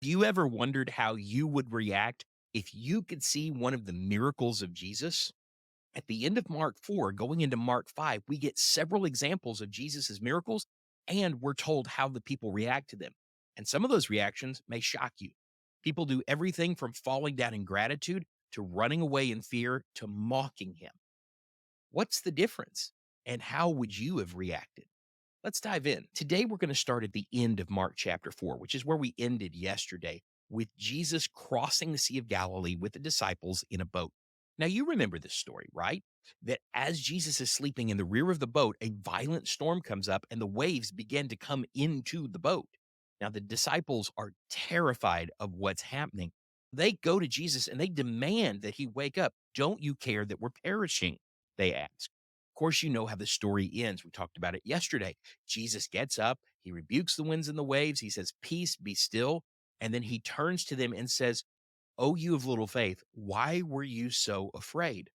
You ever wondered how you would react if you could see one of the miracles of Jesus? At the end of Mark 4, going into Mark 5, we get several examples of Jesus's miracles, and we're told how the people react to them. And some of those reactions may shock you. People do everything from falling down in gratitude to running away in fear to mocking him. What's the difference? And how would you have reacted? Let's dive in. Today, we're going to start at the end of Mark chapter 4, which is where we ended yesterday with Jesus crossing the Sea of Galilee with the disciples in a boat. Now, you remember this story, right? That as Jesus is sleeping in the rear of the boat, a violent storm comes up and the waves begin to come into the boat. Now, the disciples are terrified of what's happening. They go to Jesus and they demand that he wake up. Don't you care that we're perishing? They ask. Of course, you know how the story ends. We talked about it yesterday. Jesus gets up, he rebukes the winds and the waves. He says, "Peace, be still." And then he turns to them and says, "Oh, you of little faith, why were you so afraid?"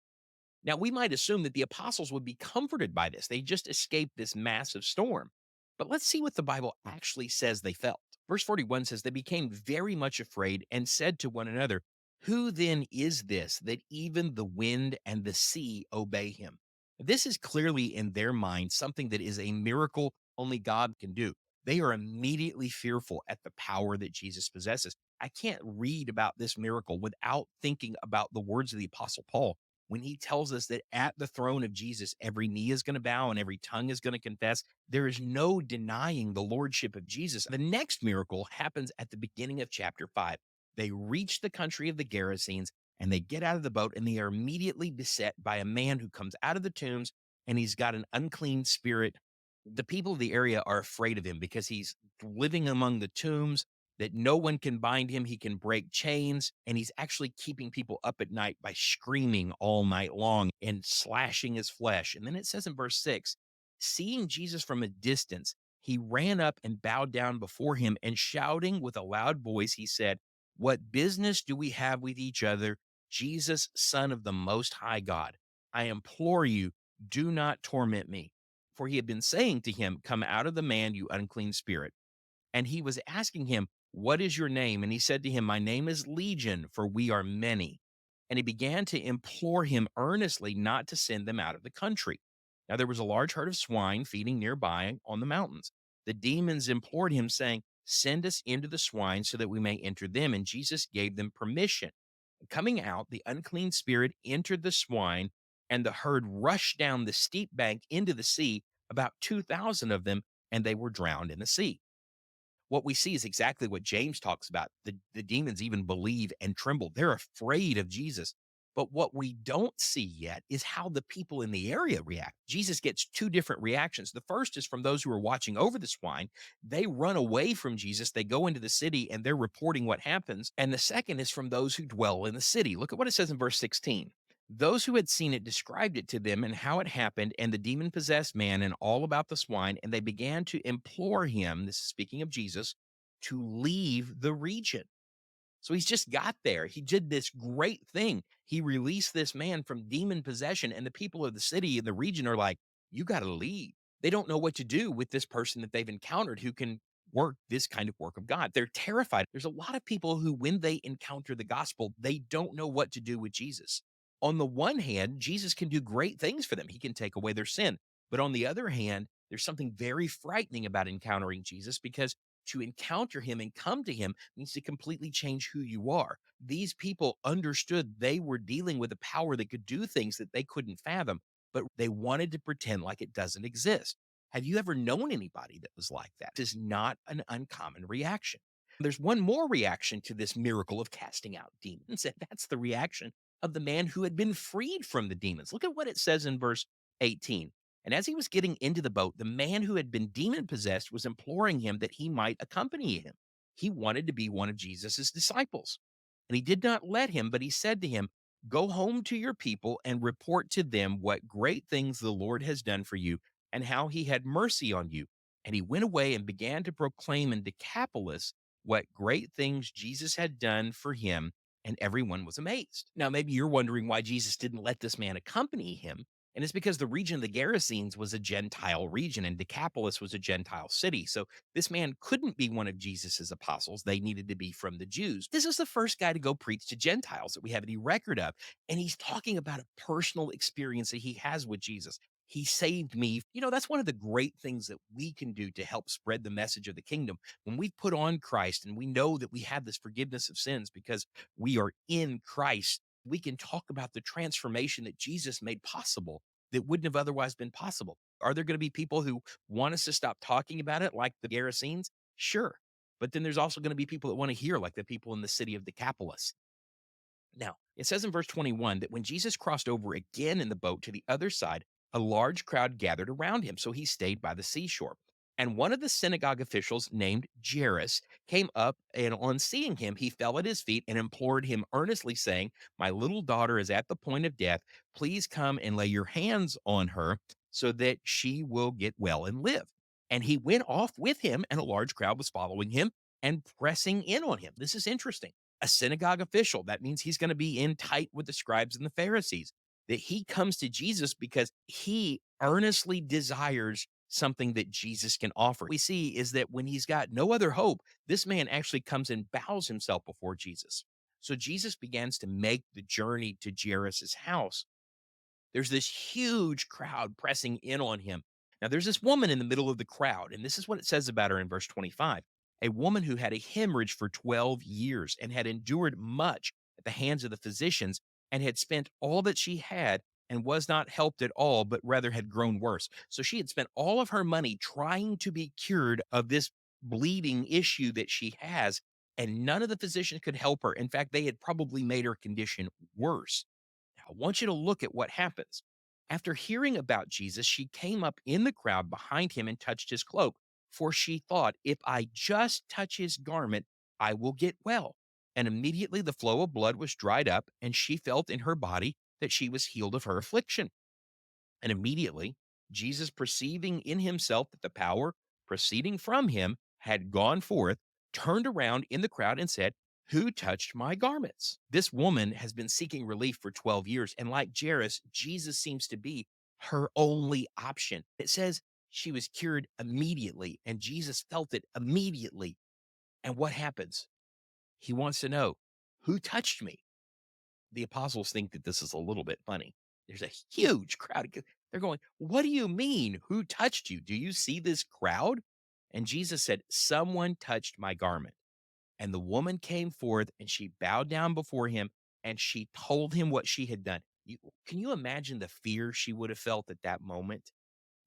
Now, we might assume that the apostles would be comforted by this. They just escaped this massive storm. But let's see what the Bible actually says they felt. Verse 41 says, "They became very much afraid and said to one another, 'Who then is this that even the wind and the sea obey him?'" This is clearly in their mind something that is a miracle only God can do. They are immediately fearful at the power that Jesus possesses. I can't read about this miracle without thinking about the words of the Apostle Paul when he tells us that at the throne of Jesus, every knee is going to bow and every tongue is going to confess. There is no denying the lordship of Jesus. The next miracle happens at the beginning of chapter 5. They reach the country of the Gerasenes and they get out of the boat and they are immediately beset by a man who comes out of the tombs and he's got an unclean spirit. The people of the area are afraid of him because he's living among the tombs, that no one can bind him. He can break chains, and he's actually keeping people up at night by screaming all night long and slashing his flesh. And then it says in verse 6, seeing Jesus from a distance, he ran up and bowed down before him, and shouting with a loud voice, he said, "What business do we have with each other, Jesus, Son of the Most High God? I implore you, do not torment me." For he had been saying to him, "Come out of the man, you unclean spirit." And he was asking him, "What is your name?" And he said to him, "My name is Legion, for we are many." And he began to implore him earnestly not to send them out of the country. Now there was a large herd of swine feeding nearby on the mountains. The demons implored him, saying, "Send us into the swine so that we may enter them." And Jesus gave them permission. Coming out, the unclean spirit entered the swine, and the herd rushed down the steep bank into the sea, about 2,000 of them, and they were drowned in the sea. What we see is exactly what James talks about. The demons even believe and tremble. They're afraid of Jesus. But what we don't see yet is how the people in the area react. Jesus gets two different reactions. The first is from those who are watching over the swine. They run away from Jesus. They go into the city and they're reporting what happens. And the second is from those who dwell in the city. Look at what it says in verse 16. Those who had seen it described it to them and how it happened, and the demon possessed man, and all about the swine. And they began to implore him, this is speaking of Jesus, to leave the region. So he's just got there. He did this great thing. He released this man from demon possession, and the people of the city and the region are like, "You got to leave." They don't know what to do with this person that they've encountered who can work this kind of work of God. They're terrified. There's a lot of people who, when they encounter the gospel, they don't know what to do with Jesus. On the one hand, Jesus can do great things for them. He can take away their sin. But on the other hand, there's something very frightening about encountering Jesus, because to encounter him and come to him means to completely change who you are. These people understood they were dealing with a power that could do things that they couldn't fathom, but they wanted to pretend like it doesn't exist. Have you ever known anybody that was like that? This is not an uncommon reaction. There's one more reaction to this miracle of casting out demons, and that's the reaction of the man who had been freed from the demons. Look at what it says in verse 18. And as he was getting into the boat, the man who had been demon possessed was imploring him that he might accompany him. He wanted to be one of Jesus's disciples. And he did not let him, but he said to him, "Go home to your people and report to them what great things the Lord has done for you and how he had mercy on you." And he went away and began to proclaim in Decapolis what great things Jesus had done for him, and everyone was amazed. Now, maybe you're wondering why Jesus didn't let this man accompany him. And it's because the region of the Gerasenes was a Gentile region and Decapolis was a Gentile city. So this man couldn't be one of Jesus's apostles. They needed to be from the Jews. This is the first guy to go preach to Gentiles that we have any record of. And he's talking about a personal experience that he has with Jesus. He saved me. That's one of the great things that we can do to help spread the message of the kingdom. When we put on Christ and we know that we have this forgiveness of sins because we are in Christ, we can talk about the transformation that Jesus made possible that wouldn't have otherwise been possible. Are there going to be people who want us to stop talking about it, like the Gerasenes? Sure. But then there's also going to be people that want to hear, like the people in the city of Decapolis. Now, it says in verse 21 that when Jesus crossed over again in the boat to the other side, a large crowd gathered around him, so he stayed by the seashore. And one of the synagogue officials named Jairus came up, and on seeing him, he fell at his feet and implored him earnestly, saying, "My little daughter is at the point of death. Please come and lay your hands on her so that she will get well and live." And he went off with him, and a large crowd was following him and pressing in on him. This is interesting. A synagogue official. That means he's going to be in tight with the scribes and the Pharisees. That he comes to Jesus because he earnestly desires something that Jesus can offer. We see is that when he's got no other hope, this man actually comes and bows himself before Jesus. So Jesus begins to make the journey to Jairus's house. There's this huge crowd pressing in on him. Now, there's this woman in the middle of the crowd, and this is what it says about her in verse 25. A woman who had a hemorrhage for 12 years and had endured much at the hands of the physicians and had spent all that she had and was not helped at all, but rather had grown worse. So she had spent all of her money trying to be cured of this bleeding issue that she has, and none of the physicians could help her. In fact, they had probably made her condition worse. I want you to look at what happens. After hearing about Jesus, she came up in the crowd behind him and touched his cloak, for she thought, if I just touch his garment, I will get well. And immediately the flow of blood was dried up, and she felt in her body that she was healed of her affliction. And immediately, Jesus, perceiving in himself that the power proceeding from him had gone forth, turned around in the crowd and said, "Who touched my garments?" This woman has been seeking relief for 12 years. And like Jairus, Jesus seems to be her only option. It says she was cured immediately, and Jesus felt it immediately. And what happens? He wants to know, who touched me? The apostles think that this is a little bit funny. There's a huge crowd. They're going, "What do you mean? Who touched you? Do you see this crowd?" And Jesus said, "Someone touched my garment." And the woman came forth and she bowed down before him and she told him what she had done. Can you imagine the fear she would have felt at that moment?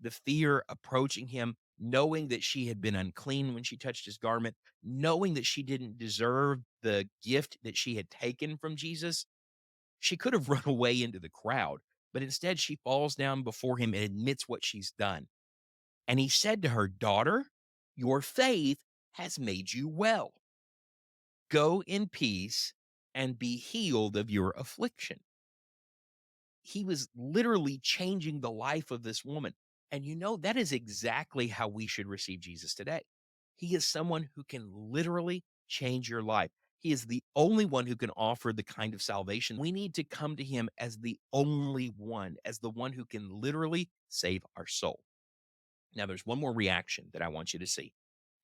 The fear approaching him, knowing that she had been unclean when she touched his garment, knowing that she didn't deserve the gift that she had taken from Jesus. She could have run away into the crowd, but instead she falls down before him and admits what she's done. And he said to her, "Daughter, your faith has made you well. Go in peace and be healed of your affliction." He was literally changing the life of this woman. And that is exactly how we should receive Jesus today. He is someone who can literally change your life. He is the only one who can offer the kind of salvation. We need to come to him as the only one, as the one who can literally save our soul. Now, there's one more reaction that I want you to see.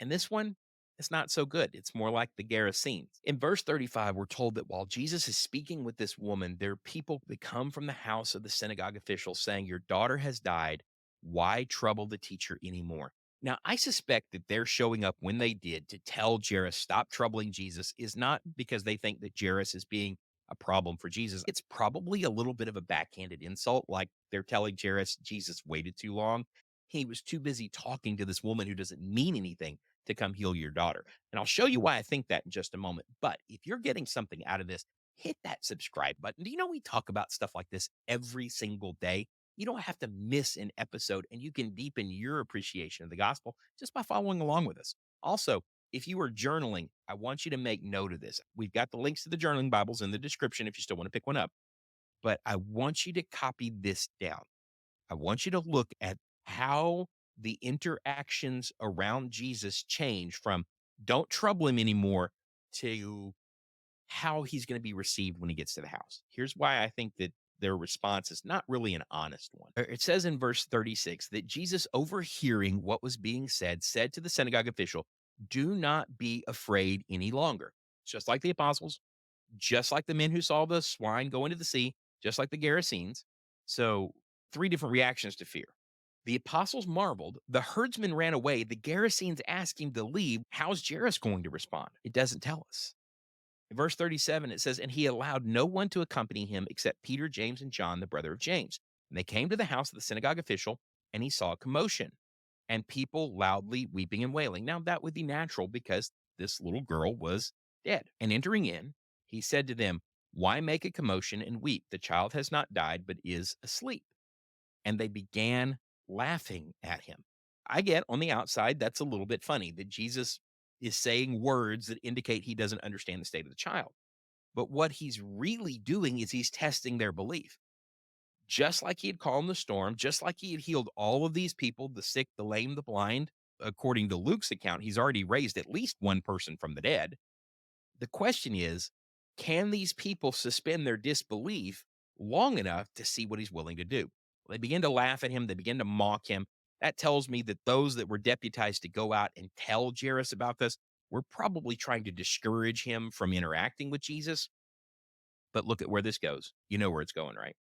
And this one is not so good. It's more like the Gerasenes. In verse 35, we're told that while Jesus is speaking with this woman, there are people that come from the house of the synagogue official saying, "Your daughter has died. Why trouble the teacher anymore?" Now, I suspect that they're showing up when they did to tell Jairus, "Stop troubling Jesus," is not because they think that Jairus is being a problem for Jesus. It's probably a little bit of a backhanded insult, like they're telling Jairus, Jesus waited too long. He was too busy talking to this woman who doesn't mean anything to come heal your daughter. And I'll show you why I think that in just a moment. But if you're getting something out of this, hit that subscribe button. Do you know we talk about stuff like this every single day? You don't have to miss an episode, and you can deepen your appreciation of the gospel just by following along with us. Also, if you are journaling, I want you to make note of this. We've got the links to the journaling Bibles in the description if you still want to pick one up. But I want you to copy this down. I want you to look at how the interactions around Jesus change from "don't trouble him anymore" to how he's going to be received when he gets to the house. Here's why I think that their response is not really an honest one. It says in verse 36 that Jesus, overhearing what was being said, said to the synagogue official, "Do not be afraid any longer." Just like the apostles, just like the men who saw the swine go into the sea, just like the Gerasenes. So, three different reactions to fear. The apostles marveled, the herdsmen ran away, the Gerasenes asked him to leave. How's Jairus going to respond? It doesn't tell us. In verse 37, it says, "And he allowed no one to accompany him except Peter, James, and John, the brother of James. And they came to the house of the synagogue official, and he saw a commotion and people loudly weeping and wailing." Now, that would be natural because this little girl was dead. And entering in, he said to them, "Why make a commotion and weep? The child has not died, but is asleep." And they began laughing at him. I get on the outside, that's a little bit funny that Jesus is saying words that indicate he doesn't understand the state of the child. But what he's really doing is he's testing their belief. Just like he had calmed the storm, just like he had healed all of these people, the sick, the lame, the blind, according to Luke's account, he's already raised at least one person from the dead. The question is, can these people suspend their disbelief long enough to see what he's willing to do? They begin to laugh at him, they begin to mock him. That tells me that those that were deputized to go out and tell Jairus about this were probably trying to discourage him from interacting with Jesus. But look at where this goes. You know where it's going, right?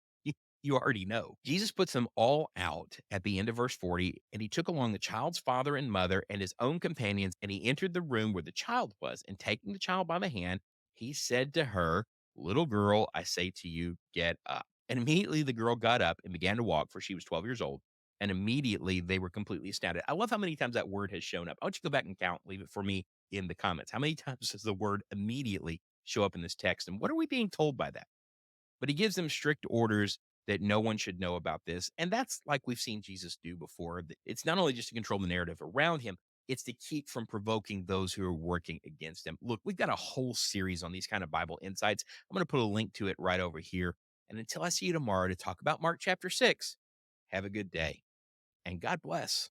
You already know. Jesus puts them all out at the end of verse 40, and he took along the child's father and mother and his own companions, and he entered the room where the child was. And taking the child by the hand, he said to her, "Little girl, I say to you, get up." And immediately the girl got up and began to walk, for she was 12 years old. And immediately they were completely astounded. I love how many times that word has shown up. I want you to go back and count, leave it for me in the comments. How many times does the word immediately show up in this text? And what are we being told by that? But he gives them strict orders that no one should know about this. And that's like we've seen Jesus do before. It's not only just to control the narrative around him, it's to keep from provoking those who are working against him. Look, we've got a whole series on these kind of Bible insights. I'm going to put a link to it right over here. And until I see you tomorrow to talk about Mark chapter 6, have a good day and God bless.